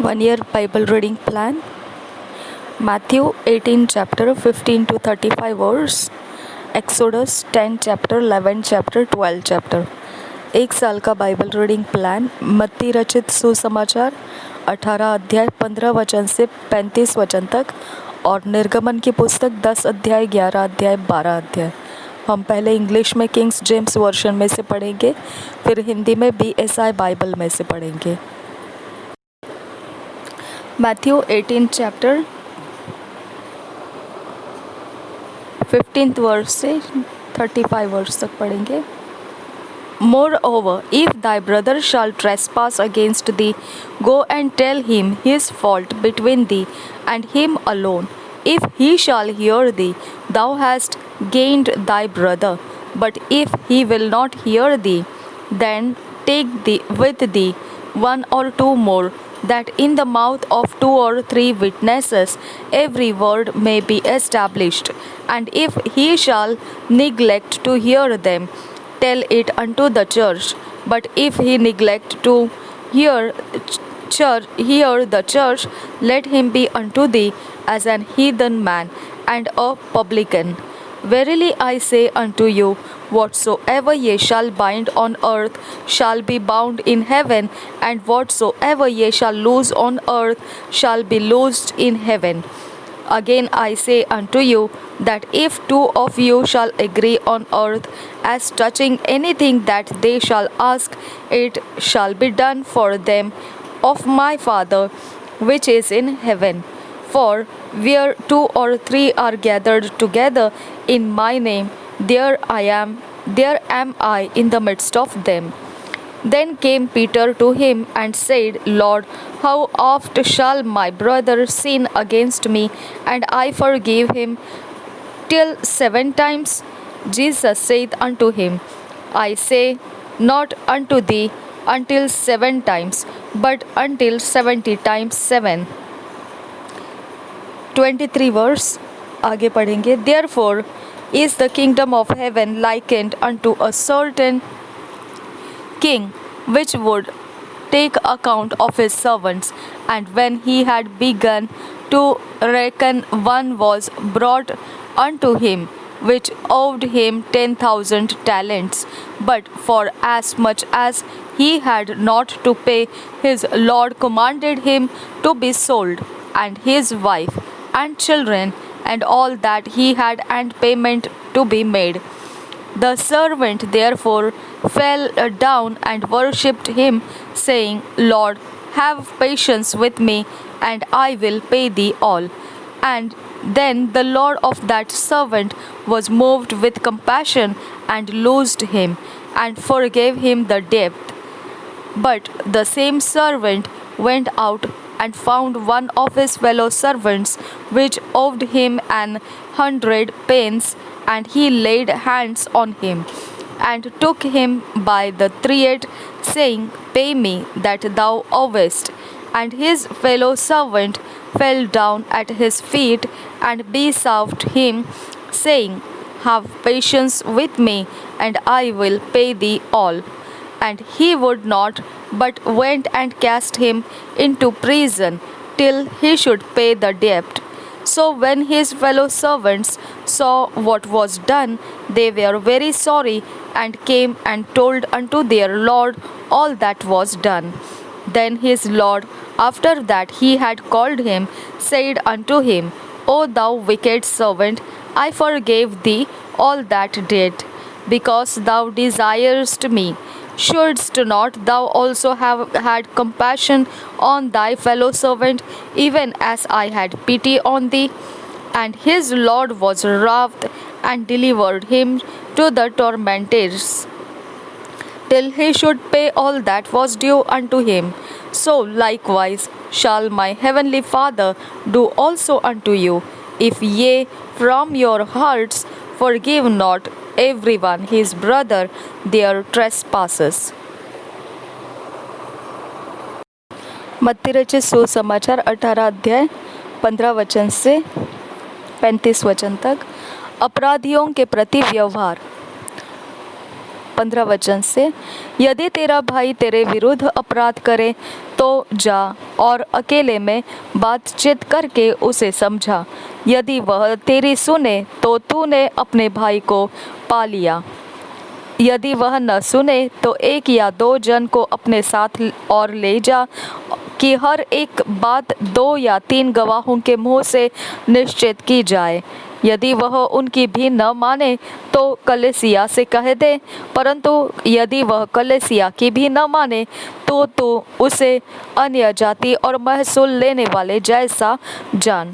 1 year Bible reading plan. Matthew 18 chapter 15 to 35 verse. Exodus 10 chapter 11 chapter 12 chapter. एक साल का Bible reading plan. मत्ती रचित सुसमाचार 18 अध्याय 15 वचन से 35 वचन तक और निर्गमन की पुस्तक 10 अध्याय 11 अध्याय 12 अध्याय. हम पहले इंग्लिश में किंग्स जेम्स वर्जन में से पढ़ेंगे, फिर हिंदी में BSI बाइबल में से पढ़ेंगे. मैथ्यू 18 चैप्टर 15th वर्स से 35 वर्स तक पढ़ेंगे. Moreover, if thy brother shall trespass against thee, go and tell him his fault between thee and him alone. If he shall hear thee, thou hast gained thy brother. But if he will not hear thee, then take thee with thee one or two more, that in the mouth of 2 or 3 witnesses every word may be established. And if he shall neglect to hear them, tell it unto the church. But if he neglect to hear the church, let him be unto thee as an heathen man and a publican. Verily I say unto you, whatsoever ye shall bind on earth shall be bound in heaven, and whatsoever ye shall loose on earth shall be loosed in heaven. Again I say unto you, that if 2 of you shall agree on earth as touching anything that they shall ask, it shall be done for them of my Father which is in heaven. For where 2 or 3 are gathered together in my name, there am I in the midst of them. Then came Peter to him and said, Lord, how oft shall my brother sin against me, and I forgive him? Till 7 times? Jesus saith unto him, I say not unto thee until 7 times, but until 70 times 7. 23 verse आगे पढ़ेंगे. Therefore is the kingdom of heaven likened unto a certain king, which would take account of his servants. And when he had begun to reckon, one was brought unto him, which owed him 10,000 talents. But for as much as he had not to pay, his Lord commanded him to be sold, and his wife and children, and all that he had, and payment to be made. The servant therefore fell down and worshipped him, saying, Lord, have patience with me, and I will pay thee all. And then the Lord of that servant was moved with compassion, and loosed him, and forgave him the debt. But the same servant went out and found one of his fellow servants, which owed him 100 pence, and he laid hands on him, and took him by the throat, saying, Pay me that thou owest. And his fellow servant fell down at his feet, and besought him, saying, Have patience with me, and I will pay thee all. And he would not, but went and cast him into prison till he should pay the debt. So when his fellow servants saw what was done, they were very sorry, and came and told unto their Lord all that was done. Then his Lord, after that he had called him, said unto him, O thou wicked servant, I forgave thee all that debt, because thou desirest me. Shouldst not thou also have had compassion on thy fellow servant, even as I had pity on thee? And his Lord was wroth, and delivered him to the tormentors, till he should pay all that was due unto him. So likewise shall my heavenly Father do also unto you, if ye from your hearts forgive not everyone his brother their trespasses. मत्ती रचित सुसमाचार 18 अध्याय 15 वचन से 35 वचन तक. अपराधियों के प्रति व्यवहार. 15 वचन से, यदि तेरा भाई तेरे विरुद्ध अपराध करे तो जा और अकेले में बातचीत करके उसे समझा। यदि वह तेरी सुने तो तूने अपने भाई को पा लिया। यदि वह न सुने तो 1 या 2 जन को अपने साथ और ले जा कि हर एक बात 2 या 3 गवाहों के मुंह से निश्चित की जाए। यदि वह उनकी भी न माने तो कलीसिया से कह दे, परंतु यदि वह कलीसिया की भी न माने तो तू उसे अन्य जाति और महसूल लेने वाले जैसा जान।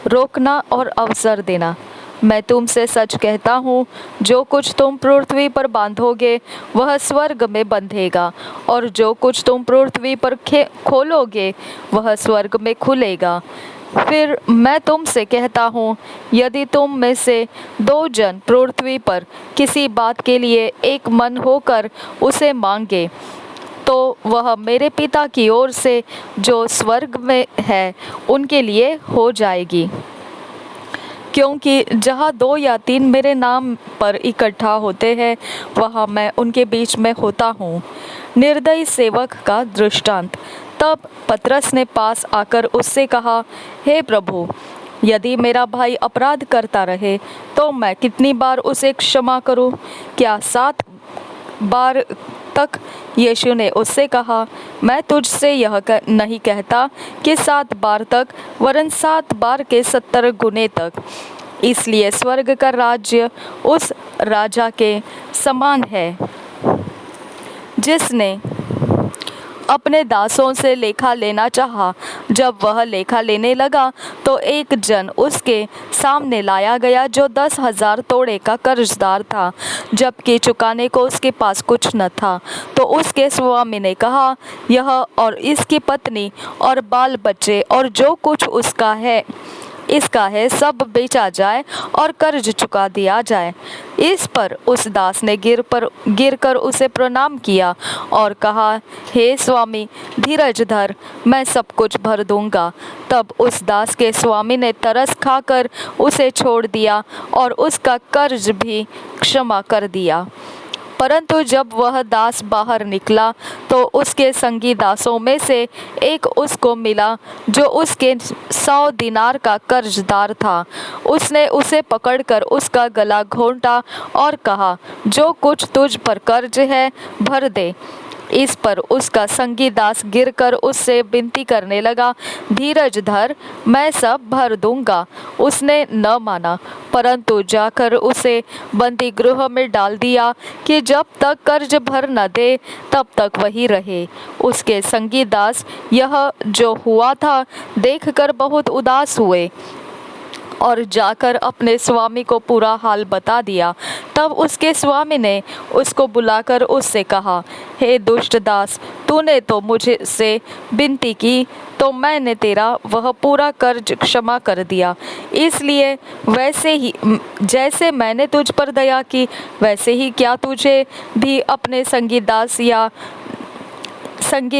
रोकना और अवसर देना। मैं तुमसे सच कहता हूँ, जो कुछ तुम पृथ्वी पर बांधोगे वह स्वर्ग में बंधेगा, और जो कुछ तुम पृथ्वी पर खोलोगे वह स्वर्ग में खुलेगा। फिर मैं तुमसे कहता हूँ, यदि तुम में से 2 जन पृथ्वी पर किसी बात के लिए एक मन होकर उसे मांगे तो वह मेरे पिता की ओर से जो स्वर्ग में है उनके लिए हो जाएगी। क्योंकि जहाँ 2 या 3 मेरे नाम पर इकट्ठा होते हैं वहाँ मैं उनके बीच में होता हूँ। निर्दयी सेवक का दृष्टांत। तब पतरस ने पास आकर उससे कहा, हे प्रभु, यदि मेरा भाई अपराध करता रहे तो मैं कितनी बार उसे क्षमा करूं? क्या 7 बार तक? यीशु ने उससे कहा, मैं तुझसे यह नहीं कहता कि 7 बार तक, वरन 7 बार के 70 गुने तक। इसलिए स्वर्ग का राज्य उस राजा के समान है जिसने अपने दासों से लेखा लेना चाहा। जब वह लेखा लेने लगा तो एक जन उसके सामने लाया गया जो 10,000 तोड़े का कर्जदार था, जबकि चुकाने को उसके पास कुछ न था। तो उसके स्वामी ने कहा, यह और इसकी पत्नी और बाल बच्चे और जो कुछ इसका है सब बेचा जाए और कर्ज चुका दिया जाए। इस पर उस दास ने गिरकर उसे प्रणाम किया और कहा, हे स्वामी, धीरज धर, मैं सब कुछ भर दूंगा। तब उस दास के स्वामी ने तरस खाकर उसे छोड़ दिया और उसका कर्ज भी क्षमा कर दिया। परंतु जब वह दास बाहर निकला तो उसके संगी दासों में से एक उसको मिला जो उसके 100 दिनार का कर्जदार था। उसने उसे पकड़कर उसका गला घोंटा और कहा, जो कुछ तुझ पर कर्ज है भर दे। इस पर उसका संगी दास गिरकर उससे विनती करने लगा, धीरज धर, मैं सब भर दूंगा। उसने न माना, परंतु जाकर उसे बंदी गृह में डाल दिया कि जब तक कर्ज भर न दे तब तक वही रहे। उसके संगी दास यह जो हुआ था देखकर बहुत उदास हुए और जाकर अपने स्वामी को पूरा हाल बता दिया। तब उसके स्वामी ने उसको बुलाकर उससे कहा, हे दुष्ट दास, तूने तो मुझे से विनती की तो मैंने तेरा वह पूरा कर्ज क्षमा कर दिया। इसलिए वैसे ही जैसे मैंने तुझ पर दया की वैसे ही क्या तुझे भी अपने संगी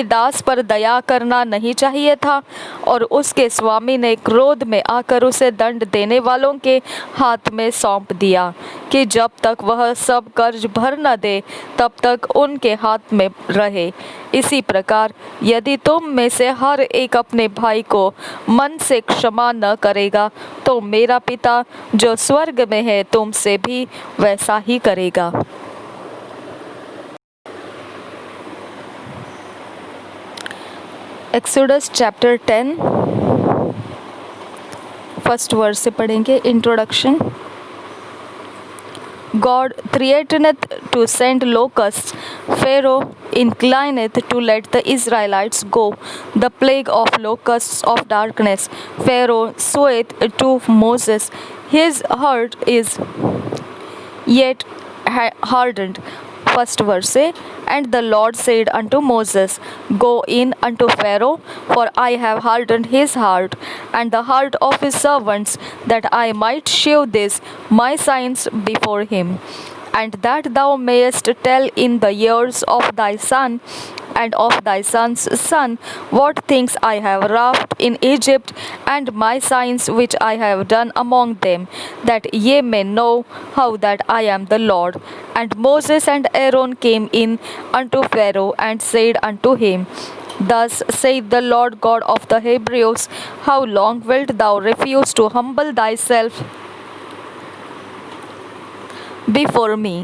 दास पर दया करना नहीं चाहिए था? और उसके स्वामी ने क्रोध में आकर उसे दंड देने वालों के हाथ में सौंप दिया कि जब तक वह सब कर्ज भर न दे तब तक उनके हाथ में रहे। इसी प्रकार यदि तुम में से हर एक अपने भाई को मन से क्षमा न करेगा तो मेरा पिता जो स्वर्ग में है तुमसे भी वैसा ही करेगा। एक्सोडस चैप्टर 10 फर्स्ट वर्स से पढ़ेंगे। Introduction. God threateneth to send locusts. Pharaoh inclineth to let the Israelites go. The plague of locusts of darkness. Pharaoh saith to Moses, his heart is yet hardened. First verse. And the Lord said unto Moses, go in unto Pharaoh, for I have hardened his heart and the heart of his servants, that I might shew these my signs before him, and that thou mayest tell in the ears of thy son and of thy son's son, what things I have wrought in Egypt, and my signs which I have done among them, that ye may know how that I am the Lord. And Moses and Aaron came in unto Pharaoh and said unto him, Thus saith the Lord God of the Hebrews, How long wilt thou refuse to humble thyself before me?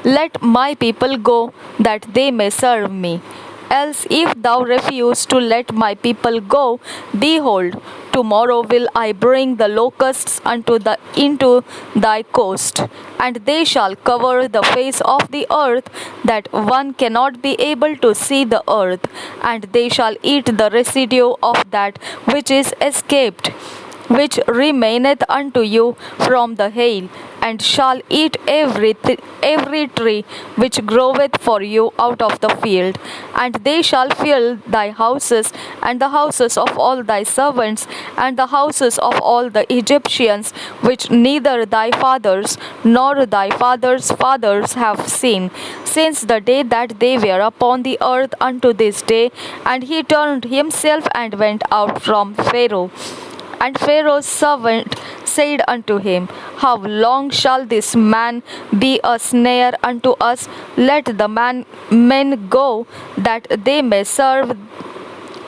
Let my people go, that they may serve me. Else, if thou refuse to let my people go, behold, tomorrow will I bring the locusts into thy coast, and they shall cover the face of the earth, that one cannot be able to see the earth, and they shall eat the residue of that which is escaped, which remaineth unto you from the hail, and shall eat every tree which groweth for you out of the field. And they shall fill thy houses, and the houses of all thy servants, and the houses of all the Egyptians, which neither thy fathers nor thy fathers' fathers have seen, since the day that they were upon the earth unto this day. And he turned himself and went out from Pharaoh. And Pharaoh's servant said unto him, How long shall this man be a snare unto us? Let the men go, that they may serve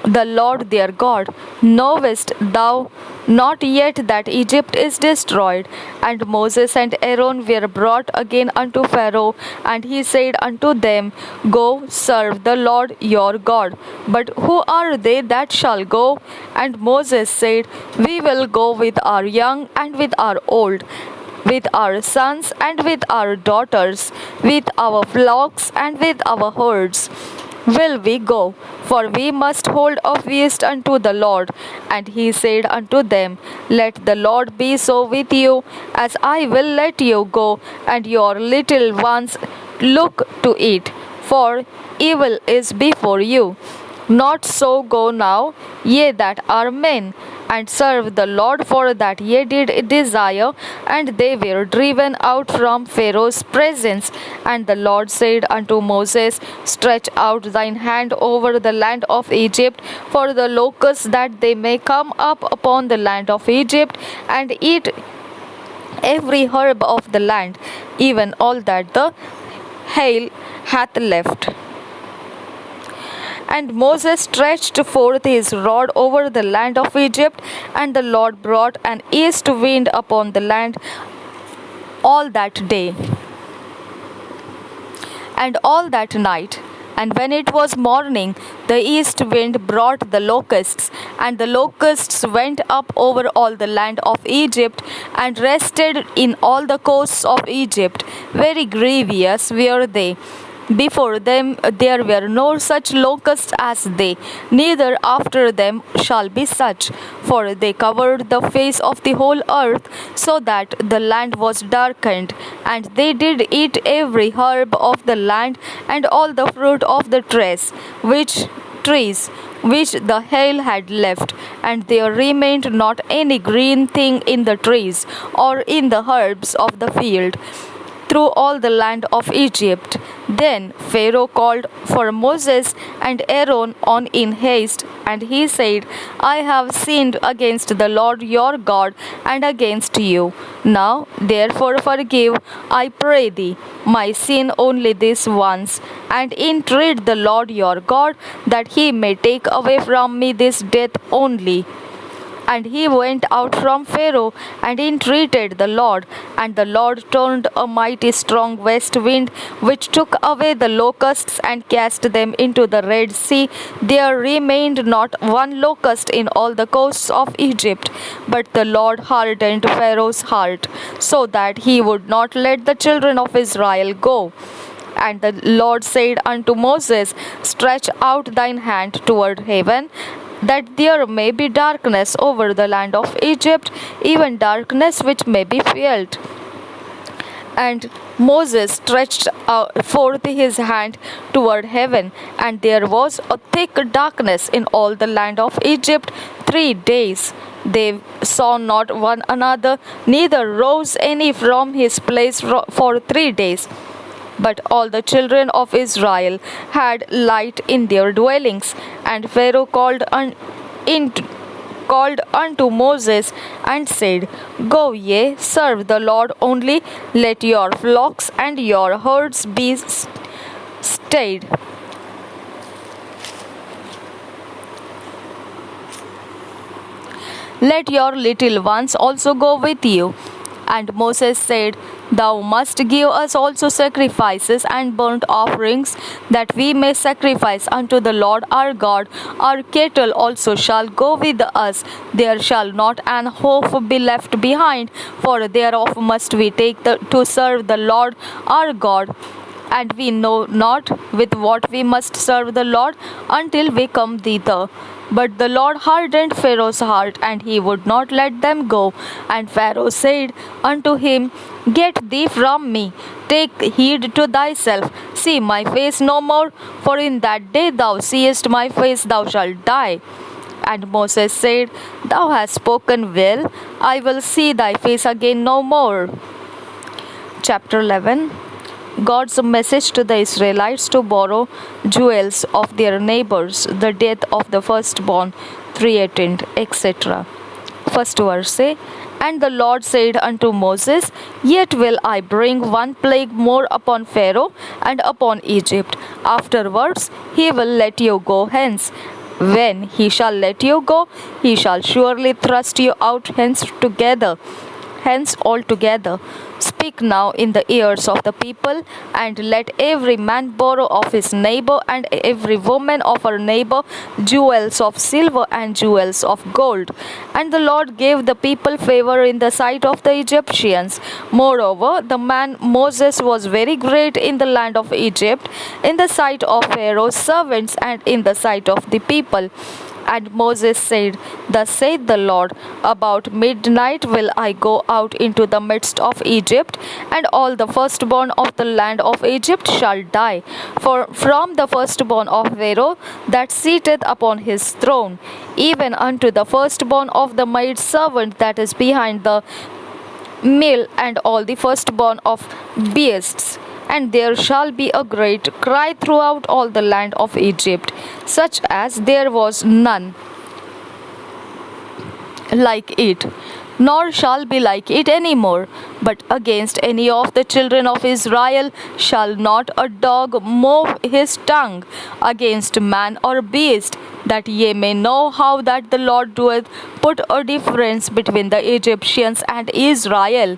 the Lord their God. Knowest thou not yet that Egypt is destroyed? And Moses and Aaron were brought again unto Pharaoh, and he said unto them, Go, serve the Lord your God. But who are they that shall go? And Moses said, We will go with our young and with our old, with our sons and with our daughters, with our flocks and with our herds will we go, for we must hold a feast unto the Lord. And he said unto them, Let the Lord be so with you, as I will let you go, and your little ones look to it, for evil is before you. Not so go now, ye that are men, and serve the Lord, for that ye did desire. And they were driven out from Pharaoh's presence. And the Lord said unto Moses, Stretch out thine hand over the land of Egypt, for the locusts, that they may come up upon the land of Egypt, and eat every herb of the land, even all that the hail hath left. And Moses stretched forth his rod over the land of Egypt, and the Lord brought an east wind upon the land all that day and all that night. And when it was morning, the east wind brought the locusts, and the locusts went up over all the land of Egypt, and rested in all the coasts of Egypt. Very grievous were they. Before them there were no such locusts as they, neither after them shall be such. For they covered the face of the whole earth, so that the land was darkened. And they did eat every herb of the land, and all the fruit of the trees which the hail had left, and there remained not any green thing in the trees, or in the herbs of the field, through all the land of Egypt. Then Pharaoh called for Moses and Aaron on in haste, and he said, I have sinned against the Lord your God and against you. Now therefore forgive, I pray thee, my sin only this once, and entreat the Lord your God, that he may take away from me this death only. And he went out from Pharaoh and entreated the Lord. And the Lord turned a mighty strong west wind, which took away the locusts and cast them into the Red Sea. There remained not one locust in all the coasts of Egypt. But the Lord hardened Pharaoh's heart, so that he would not let the children of Israel go. And the Lord said unto Moses, Stretch out thine hand toward heaven, that there may be darkness over the land of Egypt, even darkness which may be felt. And Moses stretched forth his hand toward heaven, and there was a thick darkness in all the land of Egypt 3 days. They saw not one another, neither rose any from his place for 3 days. But all the children of Israel had light in their dwellings, and Pharaoh called unto Moses and said, Go ye, serve the Lord only, let your flocks and your herds be stayed. Let your little ones also go with you. And Moses said, Thou must give us also sacrifices and burnt offerings, that we may sacrifice unto the Lord our God. Our cattle also shall go with us. There shall not an hoof be left behind, for thereof must we take to serve the Lord our God. And we know not with what we must serve the Lord until we come thither. But the Lord hardened Pharaoh's heart, and he would not let them go. And Pharaoh said unto him, Get thee from me, take heed to thyself, see my face no more, for in that day thou seest my face thou shalt die. And Moses said, Thou hast spoken well, I will see thy face again no more. Chapter 11. God's message to the Israelites to borrow jewels of their neighbors, the death of the firstborn, threatened, etc. First verse say, And the Lord said unto Moses, Yet will I bring one plague more upon Pharaoh and upon Egypt. Afterwards he will let you go hence. When he shall let you go, he shall surely thrust you out hence altogether. Speak now in the ears of the people, and let every man borrow of his neighbor, and every woman of her neighbor, jewels of silver and jewels of gold. And the Lord gave the people favor in the sight of the Egyptians. Moreover, the man Moses was very great in the land of Egypt, in the sight of Pharaoh's servants, and in the sight of the people. And Moses said, Thus saith the Lord, About midnight will I go out into the midst of Egypt, and all the firstborn of the land of Egypt shall die. For from the firstborn of Pharaoh that sitteth upon his throne, even unto the firstborn of the maid servant that is behind the mill, and all the firstborn of beasts. And there shall be a great cry throughout all the land of Egypt, such as there was none like it, nor shall be like it any more. But against any of the children of Israel shall not a dog move his tongue against man or beast, that ye may know how that the Lord doeth put a difference between the Egyptians and Israel.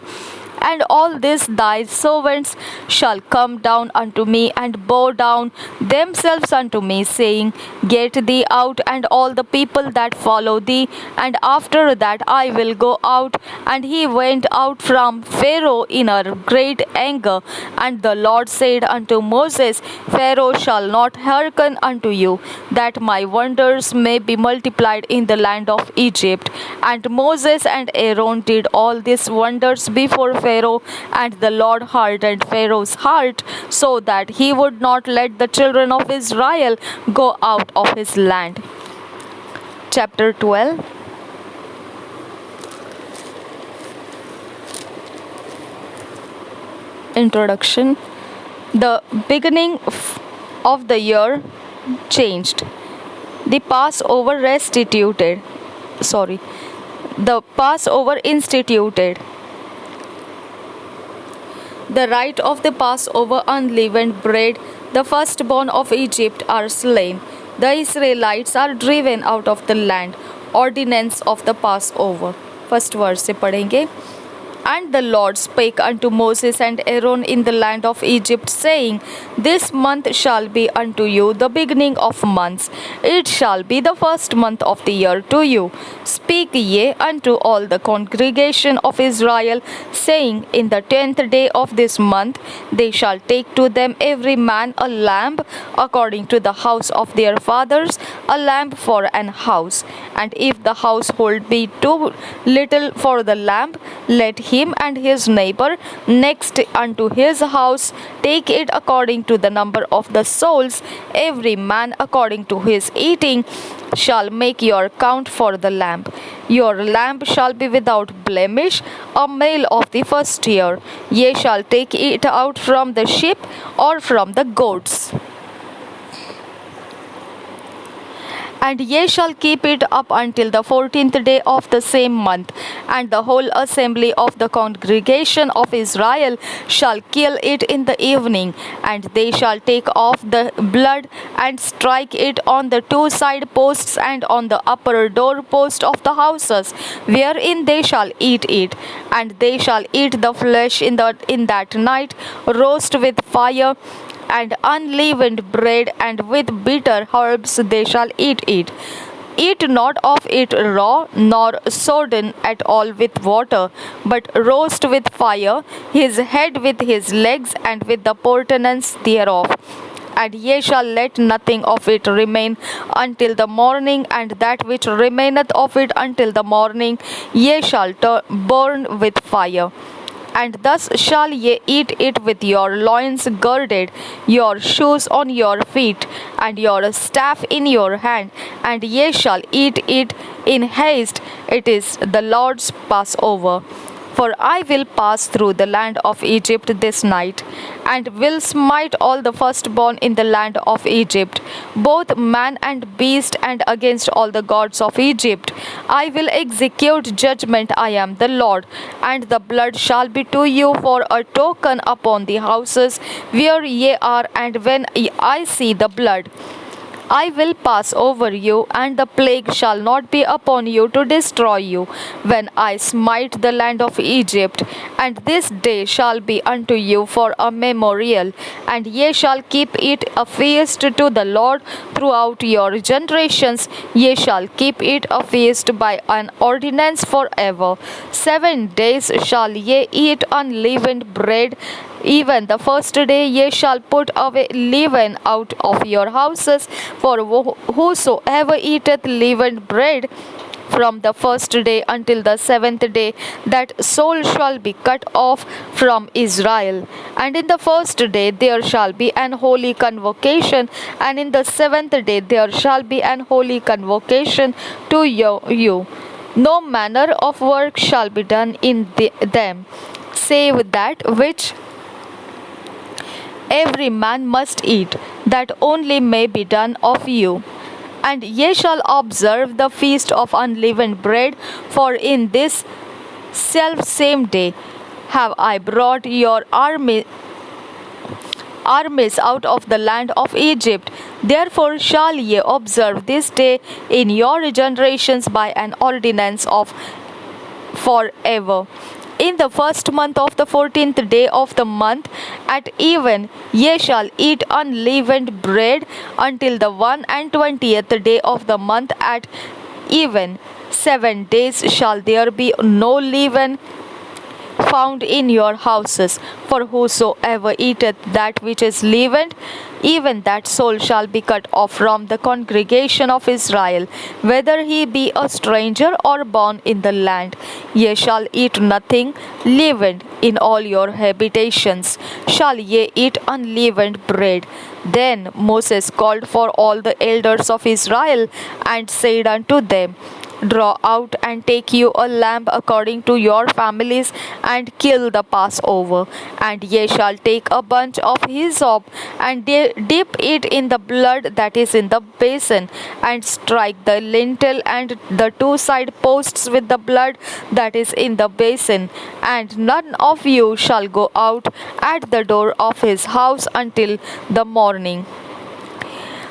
And all these thy servants shall come down unto me, and bow down themselves unto me, saying, Get thee out, and all the people that follow thee, and after that I will go out. And he went out from Pharaoh in a great anger. And the Lord said unto Moses, Pharaoh shall not hearken unto you, that my wonders may be multiplied in the land of Egypt. And Moses and Aaron did all these wonders before Pharaoh, and the Lord hardened Pharaoh's heart, so that he would not let the children of Israel go out of his land. Chapter 12. Introduction. The beginning of the year changed. The Passover instituted. The rite of the Passover unleavened bread, the firstborn of Egypt are slain. The Israelites are driven out of the land. Ordinance of the Passover. First verse से पढ़ेंगे. And the Lord spake unto Moses and Aaron in the land of Egypt, saying, This month shall be unto you the beginning of months. It shall be the first month of the year to you. Speak ye unto all the congregation of Israel, saying, In the 10th day of this month they shall take to them every man a lamb according to the house of their fathers, a lamb for an house. And if the household be too little for the lamb, let him and his neighbor next unto his house take it according to the number of the souls. Every man according to his eating shall make your count for the lamb. Your lamb shall be without blemish, a male of the first year. Ye shall take it out from the sheep or from the goats. And ye shall keep it up until the 14th day of the same month, and the whole assembly of the congregation of Israel shall kill it in the evening, and they shall take off the blood and strike it on the two side posts and on the upper door post of the houses, wherein they shall eat it. And they shall eat the flesh in that night, roast with fire, and unleavened bread, and with bitter herbs they shall eat it. Eat not of it raw, nor sodden at all with water, but roast with fire his head with his legs, and with the portionance thereof. And ye shall let nothing of it remain until the morning, and that which remaineth of it until the morning ye shall burn with fire. And thus shall ye eat it with your loins girded, your shoes on your feet, and your staff in your hand, and ye shall eat it in haste. It is the Lord's Passover. For I will pass through the land of Egypt this night, and will smite all the firstborn in the land of Egypt, both man and beast, and against all the gods of Egypt. I will execute judgment, I am the Lord, and the blood shall be to you for a token upon the houses where ye are, and when I see the blood, I will pass over you, and the plague shall not be upon you to destroy you, when I smite the land of Egypt. And this day shall be unto you for a memorial, and ye shall keep it a feast to the Lord throughout your generations. Ye shall keep it a feast by an ordinance forever. 7 days shall ye eat unleavened bread. Even the first day ye shall put away leaven out of your houses, for whosoever eateth leavened bread from the first day until the 7th day, that soul shall be cut off from Israel. And in the first day there shall be an holy convocation, and in the 7th day there shall be an holy convocation to you. No manner of work shall be done in them, save that which every man must eat, that only may be done of you. And ye shall observe the feast of unleavened bread, for in this selfsame day have I brought your armies out of the land of Egypt. Therefore shall ye observe this day in your generations by an ordinance of forever. In the first month of the 14th day of the month, at even, ye shall eat unleavened bread until the 21st day of the month at even. 7 days shall there be no leaven found in your houses. For whosoever eateth that which is leavened, even that soul shall be cut off from the congregation of Israel, whether he be a stranger or born in the land. Ye shall eat nothing leavened in all your habitations, shall ye eat unleavened bread. Then Moses called for all the elders of Israel, and said unto them, Draw out and take you a lamb according to your families, and kill the Passover. And ye shall take a bunch of hyssop, and dip it in the blood that is in the basin, and strike the lintel and the two side posts with the blood that is in the basin. And none of you shall go out at the door of his house until the morning.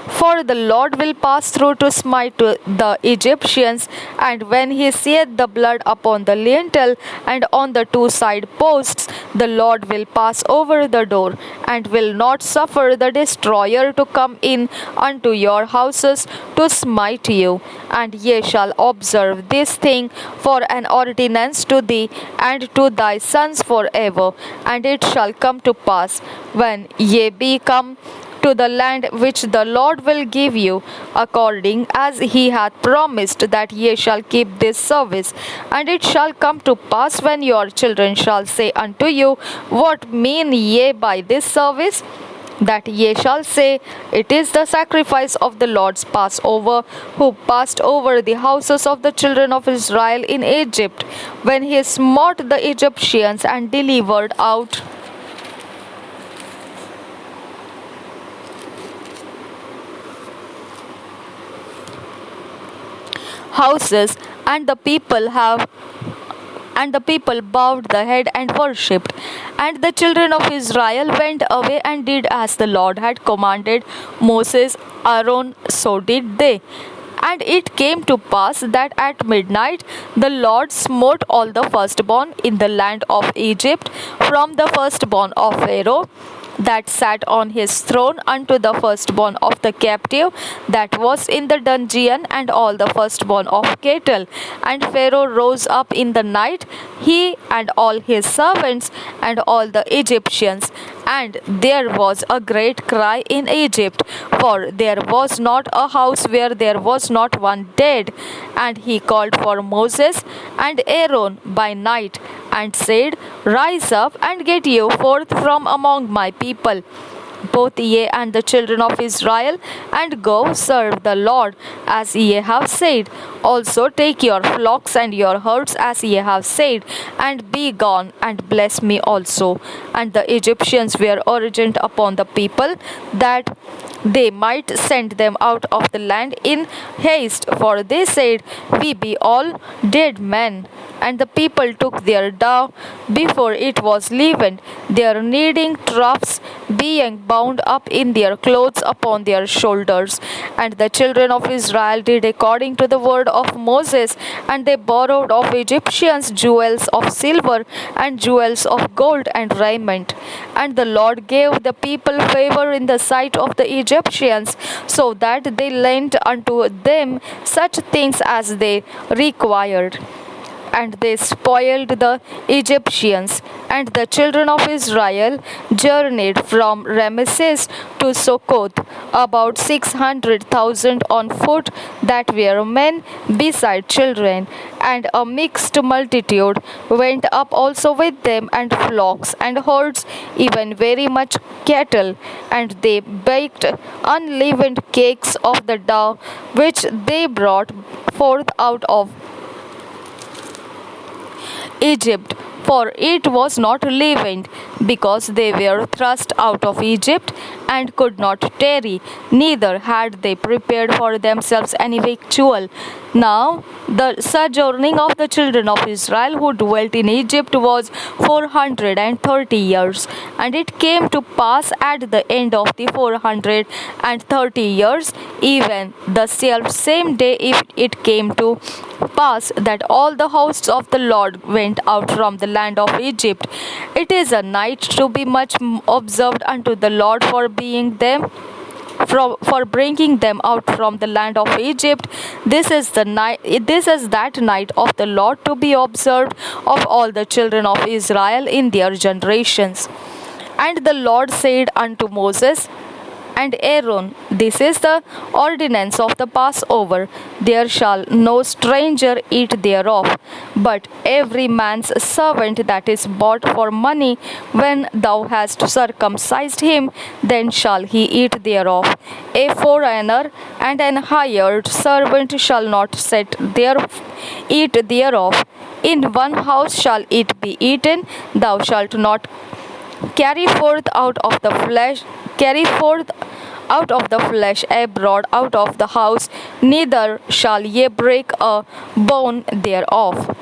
For the Lord will pass through to smite the Egyptians, and when he seeth the blood upon the lintel and on the two side posts, the Lord will pass over the door, and will not suffer the destroyer to come in unto your houses to smite you. And ye shall observe this thing for an ordinance to thee and to thy sons forever. And it shall come to pass, when ye be come to the land which the Lord will give you, according as he hath promised, that ye shall keep this service. And it shall come to pass, when your children shall say unto you, What mean ye by this service? that ye shall say, It is the sacrifice of the Lord's Passover, who passed over the houses of the children of Israel in Egypt, when he smote the Egyptians and delivered out houses, and the people bowed the head and worshipped. And the children of Israel went away and did as the Lord had commanded Moses, Aaron, so did they. And it came to pass that at midnight the Lord smote all the firstborn in the land of Egypt, from the firstborn of Pharaoh that sat on his throne unto the firstborn of the captive that was in the dungeon, and all the firstborn of cattle. And Pharaoh rose up in the night, he and all his servants and all the Egyptians. And there was a great cry in Egypt, for there was not a house where there was not one dead. And he called for Moses and Aaron by night, and said, Rise up and get you forth from among my people, both ye and the children of Israel, and go serve the Lord as ye have said. Also take your flocks and your herds as ye have said, and be gone, and bless me also. And the Egyptians were urgent upon the people, that they might send them out of the land in haste, for they said, We be all dead men. And the people took their dough before it was leavened, their kneading troughs being bound up in their clothes upon their shoulders. And the children of Israel did according to the word of Moses, and they borrowed of Egyptians jewels of silver and jewels of gold and raiment. And the Lord gave the people favor in the sight of the Egyptians, so that they lent unto them such things as they required. And they spoiled the Egyptians. And the children of Israel journeyed from Ramesses to Succoth, about 600,000 on foot, that were men beside children. And a mixed multitude went up also with them, and flocks and herds, even very much cattle. And they baked unleavened cakes of the dough which they brought forth out of Egypt, for it was not leavened, because they were thrust out of Egypt and could not tarry, neither had they prepared for themselves any victual. Now the sojourning of the children of Israel who dwelt in Egypt was 430 years. And it came to pass at the end of the 430 years, even the self same day, if it came to pass that all the hosts of the Lord went out from the land of Egypt. It is a night to be much observed unto the Lord for being them, for bringing them out from the land of Egypt. This is that night of the Lord to be observed of all the children of Israel in their generations. And the Lord said unto Moses and Aaron, This is the ordinance of the Passover. There shall no stranger eat thereof, but every man's servant that is bought for money, when thou hast circumcised him, then shall he eat thereof. A foreigner and an hired servant shall not eat thereof. In one house shall it be eaten. Thou shalt not carry forth out of the flesh abroad out of the house, neither shall ye break a bone thereof.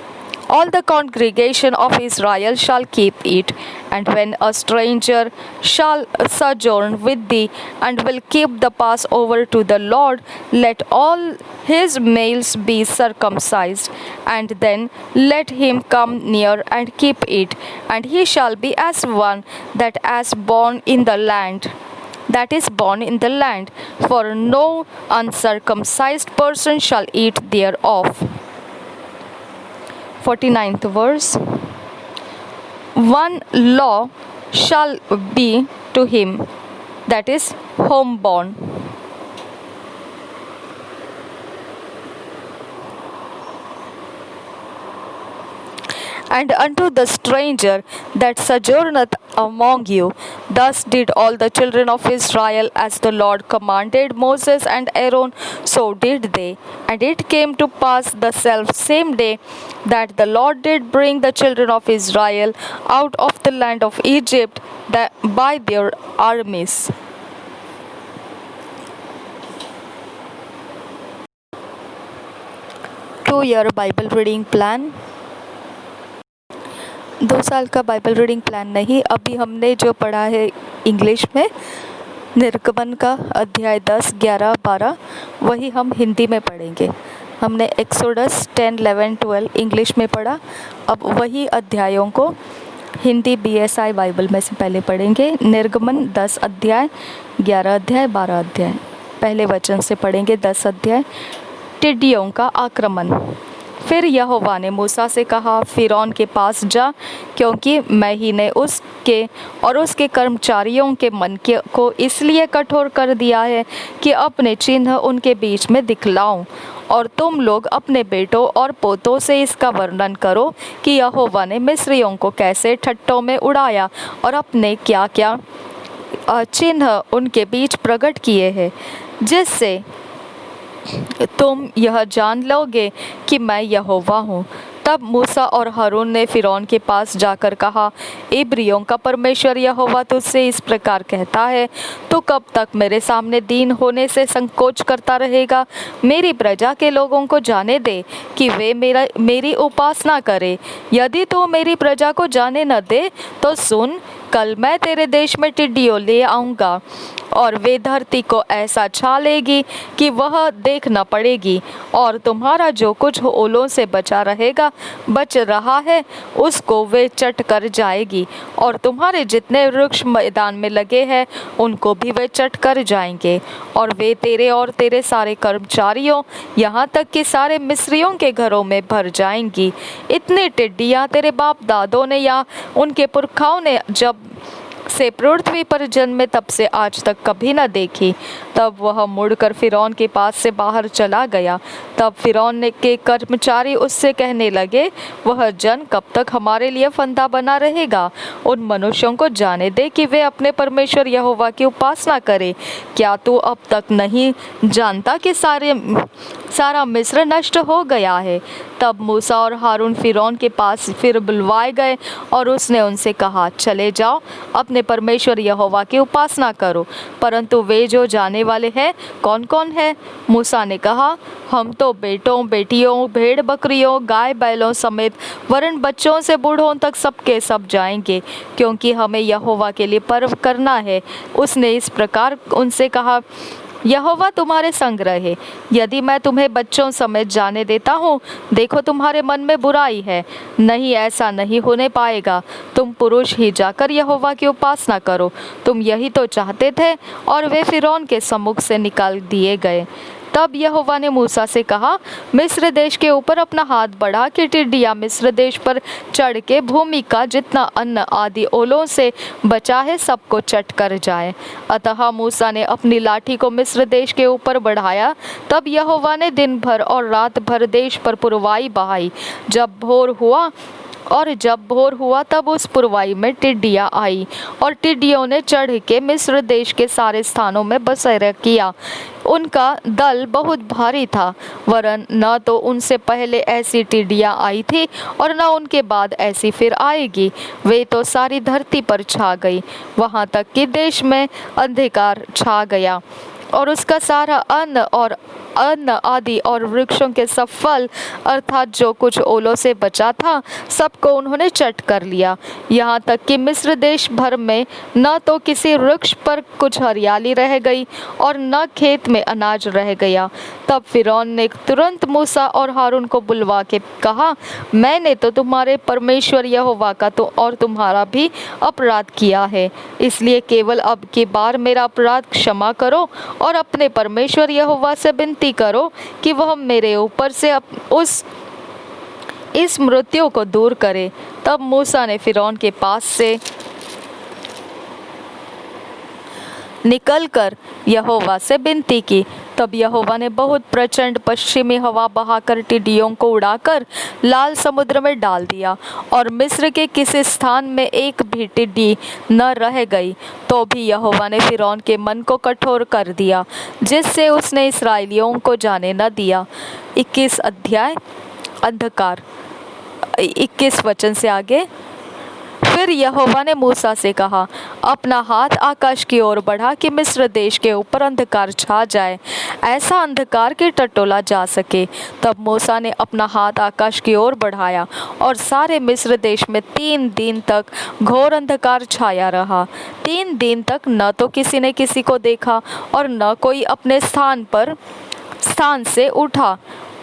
All the congregation of Israel shall keep it. And when a stranger shall sojourn with thee, and will keep the Passover to the Lord, let all his males be circumcised, and then let him come near and keep it. And he shall be as one that is born in the land, for no uncircumcised person shall eat thereof. 49th verse. One law shall be to him that is homeborn. And unto the stranger that sojourneth among you, Thus did all the children of Israel as the Lord commanded Moses and Aaron, so did they. And it came to pass the self same day that the Lord did bring the children of Israel out of the land of Egypt by their armies. Two-year Bible reading plan. 2 साल का Bible reading plan नहीं। अभी हमने जो पढ़ा है English में निर्गमन का अध्याय 10, 11, 12, वही हम हिंदी में पढ़ेंगे। हमने एक्सोडस 10, 11, 12 इंग्लिश में पढ़ा। अब वही अध्यायों को हिंदी BSI बाइबल में से पहले पढ़ेंगे। निर्गमन 10 अध्याय, 11 अध्याय, 12 अध्याय। पहले वचन से पढ़ेंगे 10 अध्याय। टिड्डियों का आक्रमण। फिर यहोवा ने मूसा से कहा, फिरौन के पास जा, क्योंकि मैं ही ने उसके और उसके कर्मचारियों के मन को इसलिए कठोर कर दिया है कि अपने चिन्ह उनके बीच में दिखलाऊं। और तुम लोग अपने बेटों और पोतों से इसका वर्णन करो कि यहोवा ने मिस्रियों को कैसे ठट्ठों में उड़ाया और अपने क्या क्या चिन्ह उनके बीच प्रकट किए हैं, जिससे तुम यह जान लोगे कि मैं यहोवा हूँ। तब मूसा और हारून ने फिरौन के पास जाकर कहा, इब्रियों का परमेश्वर यहोवा तुझसे इस प्रकार कहता है, तू कब तक मेरे सामने दीन होने से संकोच करता रहेगा? मेरी प्रजा के लोगों को जाने दे कि वे मेरी उपासना करें। यदि तू मेरी प्रजा को जाने न दे तो सुन, कल मैं तेरे देश में टिड्डियों ले आऊँगा और वे धरती को ऐसा छा लेगी कि वह देख न पड़ेगी, और तुम्हारा जो कुछ ओलों से बच रहा है उसको वे चट कर जाएगी, और तुम्हारे जितने वृक्ष मैदान में लगे हैं उनको भी वे चट कर जाएंगे। और वे तेरे और तेरे सारे कर्मचारियों, यहाँ तक कि सारे मिस्रियों के घरों में भर जाएंगी। इतनी टिड्डियाँ तेरे बाप दादों ने या उनके पुरखाओं ने जब से पृथ्वी पर जन्मे तब से आज तक कभी न देखी। तब वह मुड़कर फिरौन के पास से बाहर चला गया। तब फिरौन के कर्मचारी उससे कहने लगे, वह जन कब तक हमारे लिए फंदा बना रहेगा? उन मनुष्यों को जाने दे कि वे अपने परमेश्वर यहोवा की उपासना करें। क्या तू अब तक नहीं जानता कि सारा मिस्र नष्ट हो गया है? तब मूसा और हारून फिरौन के पास फिर बुलवाए गए और उसने उनसे कहा, चले जाओ, अपने परमेश्वर यहोवा की उपासना करो। परंतु वे जो जाने वाले हैं कौन कौन है? मूसा ने कहा, हम तो बेटों बेटियों, भेड़ बकरियों, गाय बैलों समेत वरन बच्चों से बूढ़ों तक सबके सब जाएंगे, क्योंकि हमें यहोवा के लिए पर्व करना है। उसने इस प्रकार उनसे कहा, यहोवा तुम्हारे संग रहे। यदि मैं तुम्हें बच्चों समेत जाने देता हूँ, देखो तुम्हारे मन में बुराई है, नहीं, ऐसा नहीं होने पाएगा। तुम पुरुष ही जाकर यहोवा की उपासना करो। तुम यही तो चाहते थे। और वे फिरौन के सम्मुख से निकाल दिए गए। तब यहोवा ने मूसा से कहा, मिस्र देश के ऊपर अपना हाथ बढ़ा कि टिड्डियाँ मिस्र देश पर चढ़ के भूमि का जितना अन्न आदि ओलों से बचा है सबको चट कर जाए। अतः मूसा ने अपनी लाठी को मिस्र देश के ऊपर बढ़ाया। तब यहोवा ने दिन भर और रात भर देश पर पुरवाई बहाई। जब भोर हुआ तब उस पुरवाई में टिड्डियाँ आई, और टिड्डियों ने चढ़ के मिस्र देश के सारे स्थानों में बसेरा किया। उनका दल बहुत भारी था, वरन न तो उनसे पहले ऐसी टिड्डियाँ आई थी और न उनके बाद ऐसी फिर आएगी। वे तो सारी धरती पर छा गई, वहाँ तक कि देश में अंधकार छा गया, और उसका सारा अन्न आदि और वृक्षों के सब फल अर्थात जो कुछ ओलों से बचा था सबको उन्होंने चट कर लिया। यहाँ तक कि मिस्र देश भर में न तो किसी वृक्ष पर कुछ हरियाली रह गई और न खेत में अनाज रह गया। तब फिरौन ने तुरंत मूसा और हारून को बुलवा के कहा, मैंने तो तुम्हारे परमेश्वर यहोवा का तो और तुम्हारा भी अपराध किया है, इसलिए केवल अब की बार मेरा अपराध क्षमा करो और अपने परमेश्वर यहोवा से विनती करो कि वह मेरे ऊपर से इस मृत्यु को दूर करे। तब मूसा ने फिरौन के पास से निकलकर यहोवा से विनती की, तब यहोवा ने बहुत प्रचंड पश्चिमी हवा बहाकर टिड्डियों को उड़ाकर लाल समुद्र में डाल दिया, और मिस्र के किसी स्थान में एक भी टिड्डी न रह गई। तो भी यहोवा ने फिरौन के मन को कठोर कर दिया, जिससे उसने इसराइलियों को जाने न दिया। 21 अध्याय अंधकार 21 वचन से आगे। फिर यहोवा ने मूसा से कहा, अपना हाथ आकाश की ओर बढ़ा कि मिस्र देश के ऊपर अंधकार छा जाए, ऐसा अंधकार कि टटोला जा सके। तब मूसा ने अपना हाथ आकाश की ओर बढ़ाया, और सारे मिस्र देश में 3 दिन तक घोर अंधकार छाया रहा। 3 दिन तक न तो किसी ने किसी को देखा और न कोई अपने स्थान से उठा,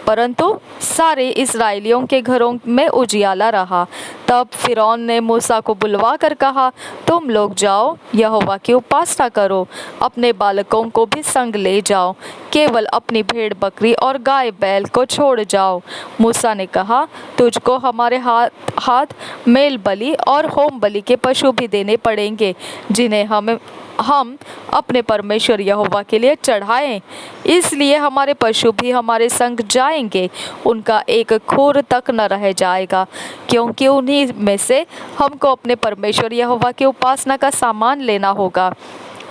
परंतु सारे इस्राएलियों के घरों में उजियाला रहा। तब फिरौन ने मूसा को बुलवा कर कहा, तुम लोग जाओ, यहोवा की उपासना करो, अपने बालकों को भी संग ले जाओ, केवल अपनी भेड़ बकरी और गाय बैल को छोड़ जाओ। मूसा ने कहा, तुझको हमारे हाथ मेल बलि और होम बलि के पशु भी देने पड़ेंगे, जिन्हें हम अपने परमेश्वर यहोवा के लिए चढ़ाएं। इसलिए हमारे पशु भी हमारे संग जाएंगे, उनका एक खूर तक न रह जाएगा, क्योंकि उन्हीं में से हमको अपने परमेश्वर यहोवा की उपासना का सामान लेना होगा।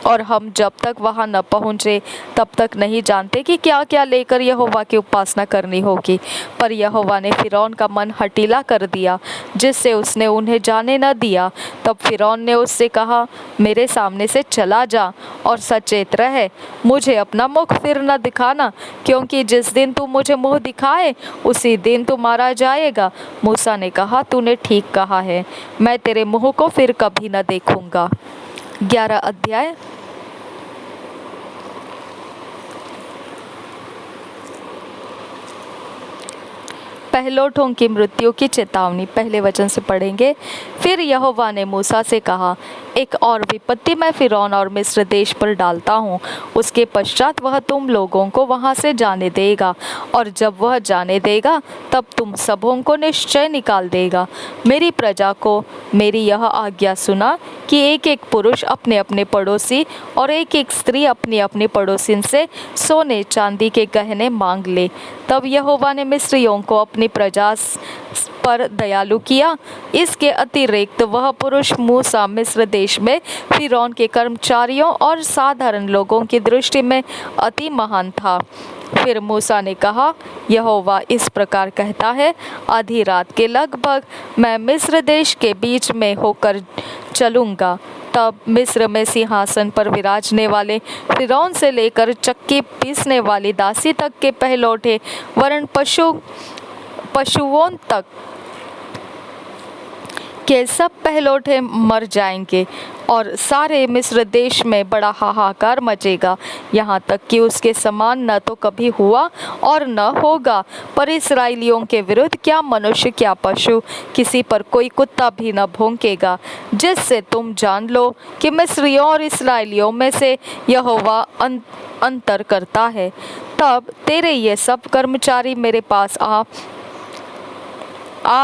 और हम जब तक वहां न पहुँचे तब तक नहीं जानते कि क्या क्या लेकर यहोवा की उपासना करनी होगी। पर यहोवा ने फिरौन का मन हठीला कर दिया, जिससे उसने उन्हें जाने न दिया। तब फिरौन ने उससे कहा, मेरे सामने से चला जा और सचेत रह, मुझे अपना मुख फिर न दिखाना, क्योंकि जिस दिन तू मुझे मुँह दिखाए उसी दिन तू मारा जाएगा। मूसा ने कहा, तूने ठीक कहा है, मैं तेरे मुँह को फिर कभी न देखूंगा। 11 अध्याय पहलोठों की मृत्यु की चेतावनी। पहले वचन से पढ़ेंगे। फिर यहोवा ने मूसा से कहा, एक और विपत्ति मैं फिरौन और मिस्र देश पर डालता हूँ। उसके पश्चात वह तुम लोगों को वहाँ से जाने देगा, और जब वह जाने देगा तब तुम सबों को निश्चय निकाल देगा। मेरी प्रजा को मेरी यह आज्ञा सुना कि एक एक पुरुष अपने अपने पड़ोसी और एक एक स्त्री अपनी अपनी पड़ोसिन से सोने चांदी के गहने मांग ले। तब यहोवा ने मिस्रियों को अपनी प्रजा पर दयालु किया। इसके अतिरिक्त वह पुरुष मूसा मिस्र देश में फिरौन के कर्मचारियों और साधारण लोगों की दृष्टि में अति महान था। फिर मूसा ने कहा, यहोवा इस प्रकार कहता है, आधी रात के लगभग मैं मिस्र देश के बीच में होकर चलूँगा। तब मिस्र में सिंहासन पर विराजने वाले फिरौन से लेकर चक्की पीसने वाली दासी तक के पहलौठे वरन पशुओं तक के सब पहलौठे मर जाएंगे, और सारे मिस्र देश में बड़ा हाहाकार मचेगा, यहाँ तक कि उसके समान न तो कभी हुआ और न होगा। पर इस्राएलियों के विरुद्ध क्या मनुष्य क्या पशु, किसी पर कोई कुत्ता भी न भौंकेगा, जिससे तुम जान लो कि मिस्रियों और इस्राएलियों में से यहोवा अंतर करता है। तब तेरे ये सब कर्मचारी मेरे पास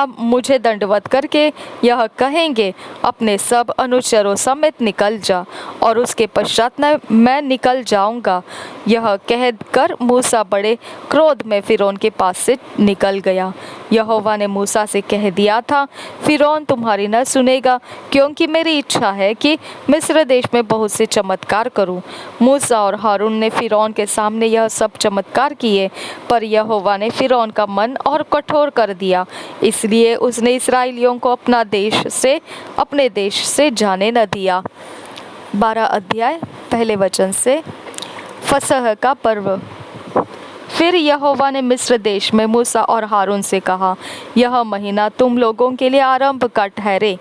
मुझे दंडवत करके यह कहेंगे, अपने सब अनुचरों समेत निकल जा, और उसके पश्चात मैं निकल जाऊंगा। यह कहकर मूसा बड़े क्रोध में फिरौन के पास से निकल गया। यहोवा ने मूसा से कह दिया था, फिरौन तुम्हारी न सुनेगा, क्योंकि मेरी इच्छा है कि मिस्र देश में बहुत से चमत्कार करूं। मूसा और हारून ने फिरौन के सामने यह सब चमत्कार किए, पर यहोवा ने फिरौन का मन और कठोर कर दिया, इसलिए उसने इस्राएलियों को अपने देश से जाने न दिया। 12 अध्याय पहले वचन से। फसह का पर्व। फिर यहोवा ने मिस्र देश में मूसा और हारून से कहा, यह महीना तुम लोगों के लिए आरंभ का ठहरे,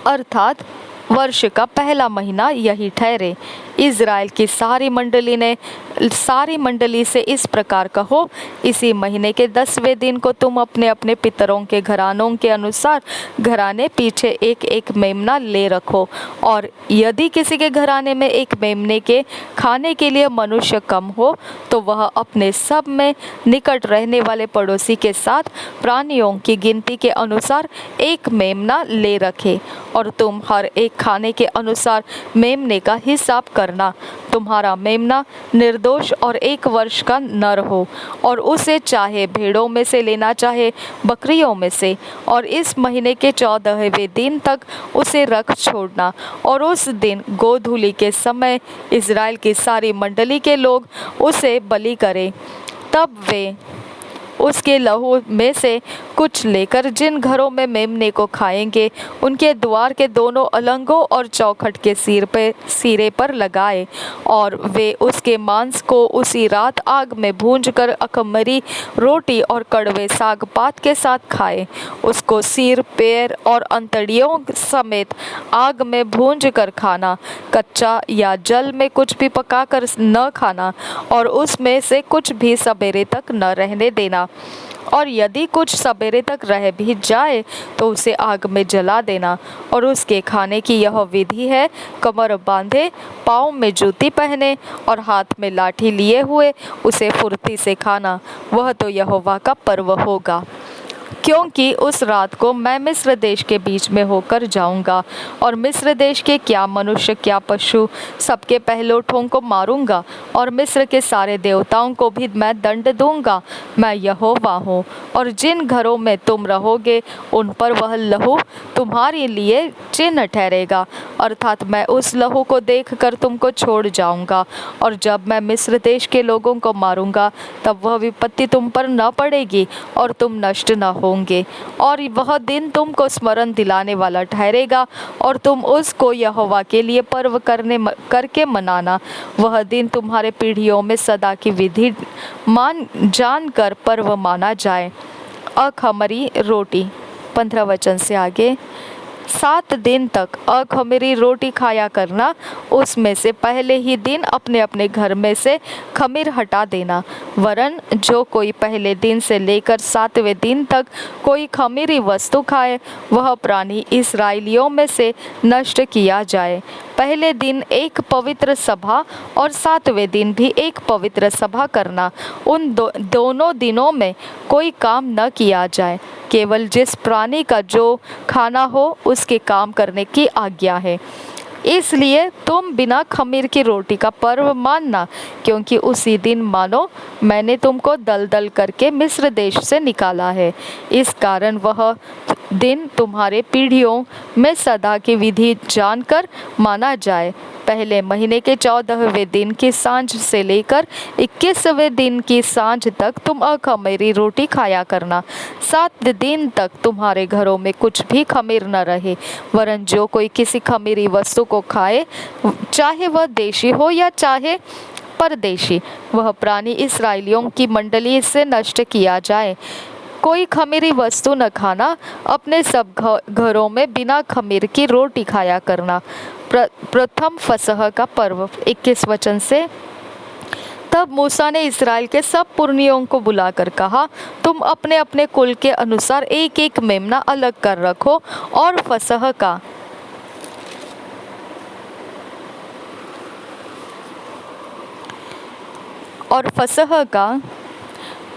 अर्थात वर्ष का पहला महीना यही ठहरे। इज़राइल की सारी मंडली से इस प्रकार कहो, इसी महीने के 10वें दिन को तुम अपने अपने पितरों के घरानों के अनुसार घराने पीछे एक एक मेमना ले रखो, और यदि किसी के घराने में एक मेमने के खाने के लिए मनुष्य कम हो, तो वह अपने सब में निकट रहने वाले पड़ोसी के साथ प्राणियों की गिनती के अनुसार एक मेमना ले रखे, और तुम हर एक खाने के अनुसार मेमने का हिसाब कर करना, तुम्हारा मेमना निर्दोष और 1 वर्ष का नर हो, और उसे चाहे भेड़ों में से लेना चाहे बकरियों में से, और इस महीने के 14वें दिन तक उसे रख छोड़ना। और उस दिन गोधूली के समय इज़राइल की सारी मंडली के लोग उसे बलि करें। तब वे उसके लहू में से कुछ लेकर जिन घरों में मेमने को खाएंगे, उनके द्वार के दोनों अलंगों और चौखट के सिरे पर लगाए, और वे उसके मांस को उसी रात आग में भूंजकर अखमीरी रोटी और कड़वे साग पात के साथ खाए। उसको सिर, पैर और अंतड़ियों समेत आग में भूंज कर खाना, कच्चा या जल में कुछ भी पकाकर न खाना, और उसमें से कुछ भी सवेरे तक न रहने देना। और यदि कुछ सवेरे तक रह भी जाए तो उसे आग में जला देना। और उसके खाने की यह विधि है, कमर बांधे, पाँव में जूती पहने और हाथ में लाठी लिए हुए उसे फुर्ती से खाना। वह तो यहोवा का पर्व होगा, क्योंकि उस रात को मैं मिस्र देश के बीच में होकर जाऊंगा, और मिस्र देश के क्या मनुष्य क्या पशु सबके पहलोठों को मारूंगा, और मिस्र के सारे देवताओं को भी मैं दंड दूंगा। मैं यहोवा हूँ। और जिन घरों में तुम रहोगे उन पर वह लहू तुम्हारे लिए चिन्ह ठहरेगा, अर्थात मैं उस लहू को देखकर तुमको छोड़ जाऊंगा। और जब मैं मिस्र देश के लोगों को मारूंगा तब वह विपत्ति तुम पर न पड़ेगी और तुम नष्ट न होंगे। और वह दिन तुमको स्मरण दिलाने वाला ठहरेगा, और तुम उसको यहोवा के लिए पर्व करके मनाना। वह दिन तुम्हारे पीढ़ियों में सदा की विधि जानकर पर्व माना जाए। अखमीरी रोटी 15 वचन से आगे। 7 दिन तक अखमीरी रोटी खाया करना, उसमें से पहले ही दिन अपने अपने घर में से खमीर हटा देना। वरन जो कोई पहले दिन से लेकर 7वें दिन तक कोई खमीरी वस्तु खाए, वह प्राणी इस्राएलियों में से नष्ट किया जाए। पहले दिन एक पवित्र सभा और 7वें दिन भी एक पवित्र सभा करना। उन दोनों दिनों में कोई काम न किया जाए, केवल जिस प्राणी का जो खाना हो उसके काम करने की आज्ञा है। इसलिए तुम बिना खमीर की रोटी का पर्व मानना, क्योंकि उसी दिन मानो मैंने तुमको दलदल करके मिस्र देश से निकाला है। इस कारण वह दिन तुम्हारे पीढ़ियों में सदा की विधि जानकर माना जाए। पहले महीने के 14वें दिन की सांझ से लेकर 21वें दिन की सांझ तक तुम अखमीरी रोटी खाया करना। 7 दिन तक तुम्हारे घरों में कुछ भी खमीर न रहे। वरन जो कोई किसी खमीरी वस्तु को खाए, चाहे वह देशी हो या चाहे परदेशी, वह प्राणी इस्राएलियों की मंडली से नष्ट किया जाए। कोई खमीरी वस्तु न खाना, अपने सब घरों में बिना खमीर की रोटी खाया करना। प्रथम फसह का पर्व 21 वचन से। तब मूसा ने इस्राएल के सब पुरनियों को बुलाकर कहा, तुम अपने अपने कुल के अनुसार एक एक मेमना अलग कर रखो, और फसह का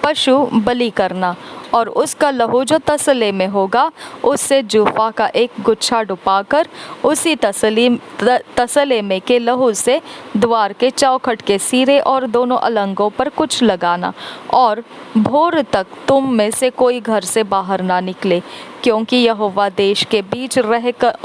पशु बलि करना, और उसका लहू जो तसले में होगा उससे जूफा का एक गुच्छा डुबाकर उसी तसले में के लहू से द्वार के चौखट के सिरे और दोनों अलंगों पर कुछ लगाना। और भोर तक तुम में से कोई घर से बाहर ना निकले, क्योंकि यहोवा देश के बीच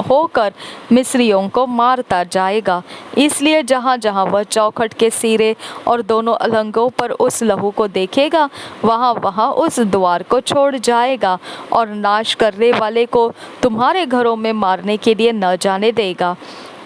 होकर मिस्रियों को मारता जाएगा। इसलिए जहाँ जहाँ वह चौखट के सिरे और दोनों अलंगों पर उस लहू को देखेगा, वहाँ वहाँ उस द्वार को छोड़ जाएगा, और नाश करने वाले को तुम्हारे घरों में मारने के लिए न जाने देगा।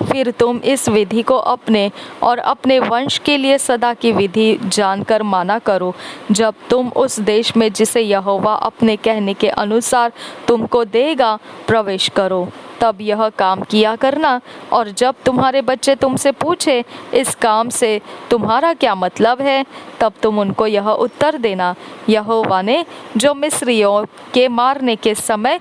फिर तुम इस विधि को अपने और अपने वंश के लिए सदा की विधि जानकर माना करो, जब तुम उस देश में जिसे यहोवा अपने कहने के अनुसार तुमको देगा प्रवेश करो। तब यह काम किया करना, और जब तुम्हारे बच्चे तुमसे पूछे इस काम से तुम्हारा क्या मतलब है, तब तुम उनको यह उत्तर देना, यहोवा ने जो मिस्रियों के मारने के समय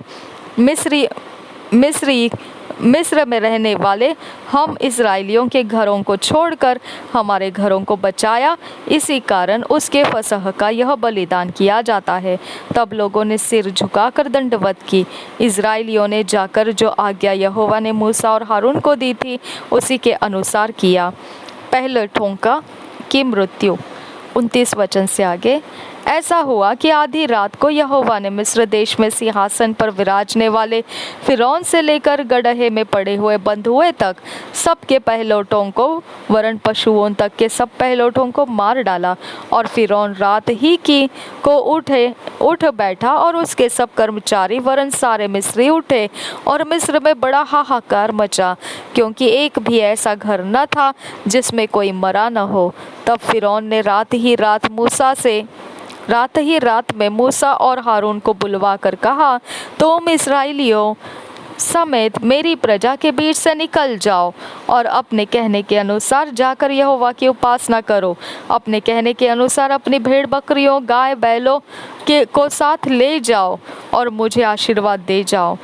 मिस्र में रहने वाले हम इस्राएलियों के घरों को छोड़कर हमारे घरों को बचाया, इसी कारण उसके फसह का यह बलिदान किया जाता है। तब लोगों ने सिर झुकाकर दंडवत की। इस्राएलियों ने जाकर जो आज्ञा यहोवा ने मूसा और हारून को दी थी उसी के अनुसार किया। पहलटों की मृत्यु। 29 वचन से आगे, ऐसा हुआ कि आधी रात को यहोवा ने मिस्र देश में सिंहासन पर विराजने वाले फिरौन से लेकर गड्ढे में पड़े हुए बंधुए तक सबके पहलौठों को वरन पशुओं तक के सब पहलौठों को मार डाला। और फिरौन रात ही की को उठ बैठा और उसके सब कर्मचारी वरन सारे मिस्री उठे और मिस्र में बड़ा हाहाकार मचा, क्योंकि एक भी ऐसा घर न था जिसमें कोई मरा न हो। तब फिरौन ने रात ही रात में मूसा और हारून को बुलवा कर कहा, तुम इस्राएलियों समेत मेरी प्रजा के बीच से निकल जाओ और अपने कहने के अनुसार जाकर यहोवा की उपासना करो। अपने कहने के अनुसार अपनी भेड़ बकरियों गाय बैलों को साथ ले जाओ और मुझे आशीर्वाद दे जाओ।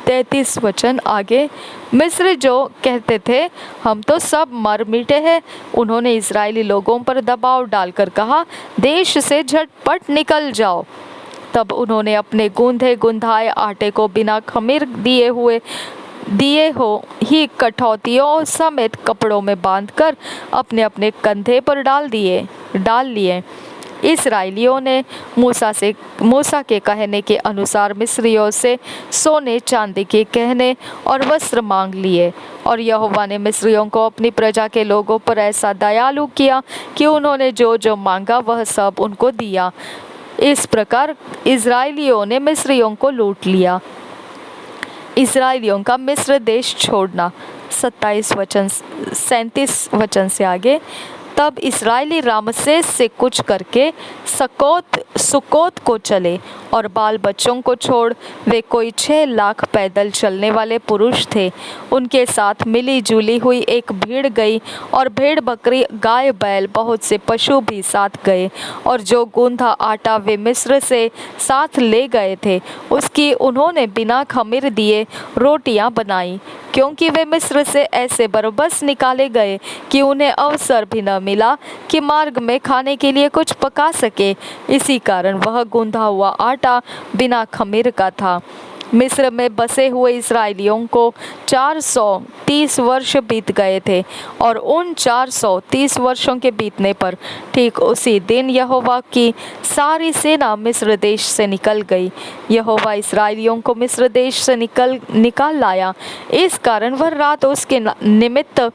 33 वचन आगे, मिस्र जो कहते थे हम तो सब मर मिटे हैं, उन्होंने इजरायली लोगों पर दबाव डालकर कहा, देश से झटपट निकल जाओ। तब उन्होंने अपने गूंधे गुंधाए आटे को बिना खमीर दिए हो ही कठौतियों समेत कपड़ों में बांधकर अपने अपने कंधे पर डाल लिए। इस्राएलियों ने मूसा के कहने के अनुसार मिस्रियों से सोने चांदी के गहने और वस्त्र मांग लिए। और यहोवा ने मिस्रियों को अपनी प्रजा के लोगों पर ऐसा दयालु किया कि उन्होंने जो जो मांगा वह सब उनको दिया। इस प्रकार इस्राएलियों ने मिस्रियों को लूट लिया। इस्राएलियों का मिस्र देश छोड़ना। 37 वचन से आगे, तब इस्राएली रामसेस से कुछ करके सुकोत को चले और बाल बच्चों को छोड़ वे कोई 6 लाख पैदल चलने वाले पुरुष थे। उनके साथ मिली जुली हुई एक भीड़ गई और भेड़ बकरी गाय बैल बहुत से पशु भी साथ गए। और जो गूंधा आटा वे मिस्र से साथ ले गए थे उसकी उन्होंने बिना खमीर दिए रोटियां बनाई, क्योंकि वे मिस्र से ऐसे बरबस निकाले गए कि उन्हें अवसर भी न मिला कि मार्ग में खाने के लिए कुछ पका सके। इसी कारण वह गूंधा हुआ आटा बिना खमीर का था। मिस्र में बसे हुए इस्राएलियों को 430 वर्ष बीत गए थे और उन 430 वर्षों के बीतने पर ठीक उसी दिन यहोवा की सारी सेना मिस्र देश से निकल गई। यहोवा इस्राएलियों को मिस्र देश से निकाल लाया, इस कारण वह रात उसके निमित्त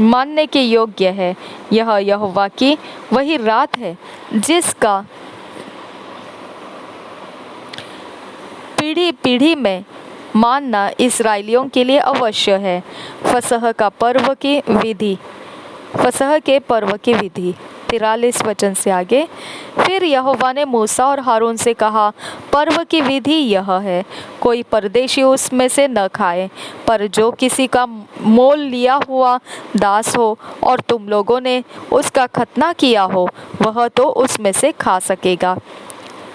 मानने के योग्य है। यह यहोवा की वही रात है जिसका पीढ़ी पीढ़ी में मानना इस्राएलियों के लिए अवश्य है। फसह के पर्व की विधि। 43 वचन से आगे, फिर यहोवा ने मूसा और हारून से कहा, पर्व की विधि यह है, कोई परदेशी उसमें से न खाए, पर जो किसी का मोल लिया हुआ दास हो और तुम लोगों ने उसका खतना किया हो वह तो उसमें से खा सकेगा,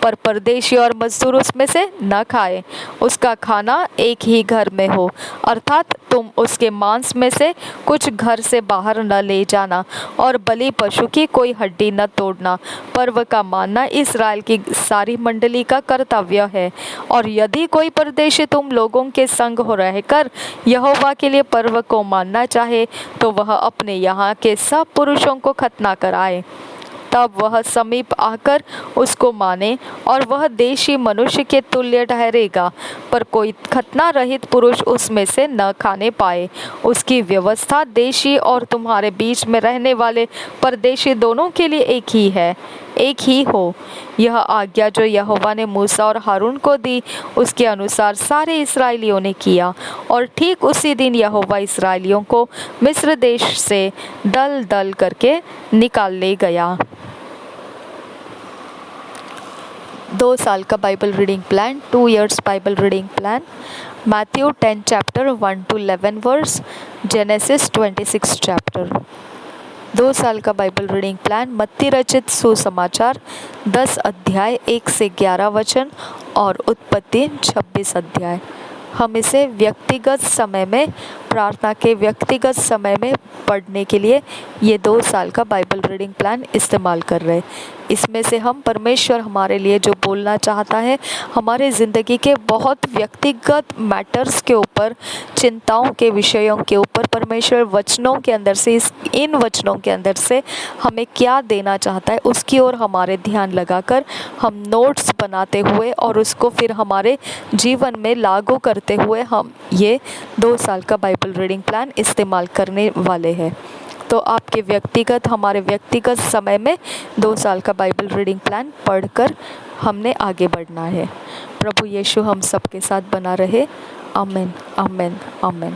पर परदेशी और मजदूर उसमें से न खाए। उसका खाना एक ही घर में हो, अर्थात तुम उसके मांस में से कुछ घर से बाहर न ले जाना और बलि पशु की कोई हड्डी न तोड़ना। पर्व का मानना इस्राएल की सारी मंडली का कर्तव्य है। और यदि कोई परदेशी तुम लोगों के संग हो रहकर यहोवा के लिए पर्व को मानना चाहे तो वह अपने यहाँ के सब पुरुषों को खतना कराए, तब वह समीप आकर उसको माने और वह देशी मनुष्य के तुल्य ठहरेगा। पर कोई खतना रहित पुरुष उसमें से न खाने पाए। उसकी व्यवस्था देशी और तुम्हारे बीच में रहने वाले परदेशी दोनों के लिए एक ही हो। यह आज्ञा जो यहोवा ने मूसा और हारून को दी उसके अनुसार सारे इस्राएलियों ने किया। और ठीक उसी दिन यहोवा इस्राएलियों को मिस्र देश से दल दल करके निकाल ले गया। 2 साल का Bible reading plan, 2 years Bible reading plan. Matthew 10 chapter 1 to 11 verse, genesis 26 chapter। 2 साल का बाइबल रीडिंग प्लान। मत्ती रचित सुसमाचार 10 अध्याय 1 से 11 वचन और उत्पत्ति 26 अध्याय। हम इसे व्यक्तिगत समय में प्रार्थना के व्यक्तिगत समय में पढ़ने के लिए ये 2 साल का बाइबल रीडिंग प्लान इस्तेमाल कर रहे हैं। इसमें से हम परमेश्वर हमारे लिए जो बोलना चाहता है, हमारे ज़िंदगी के बहुत व्यक्तिगत मैटर्स के ऊपर, चिंताओं के विषयों के ऊपर परमेश्वर वचनों के अंदर से, इन वचनों के अंदर से हमें क्या देना चाहता है उसकी ओर हमारे ध्यान लगाकर हम नोट्स बनाते हुए और उसको फिर हमारे जीवन में लागू करते हुए हम ये 2 साल का बाइबल रीडिंग प्लान इस्तेमाल करने वाले हैं। तो आपके व्यक्तिगत, हमारे व्यक्तिगत समय में 2 साल का बाइबल रीडिंग प्लान पढ़कर हमने आगे बढ़ना है। प्रभु यीशु हम सबके साथ बना रहे। आमीन, आमीन, आमीन।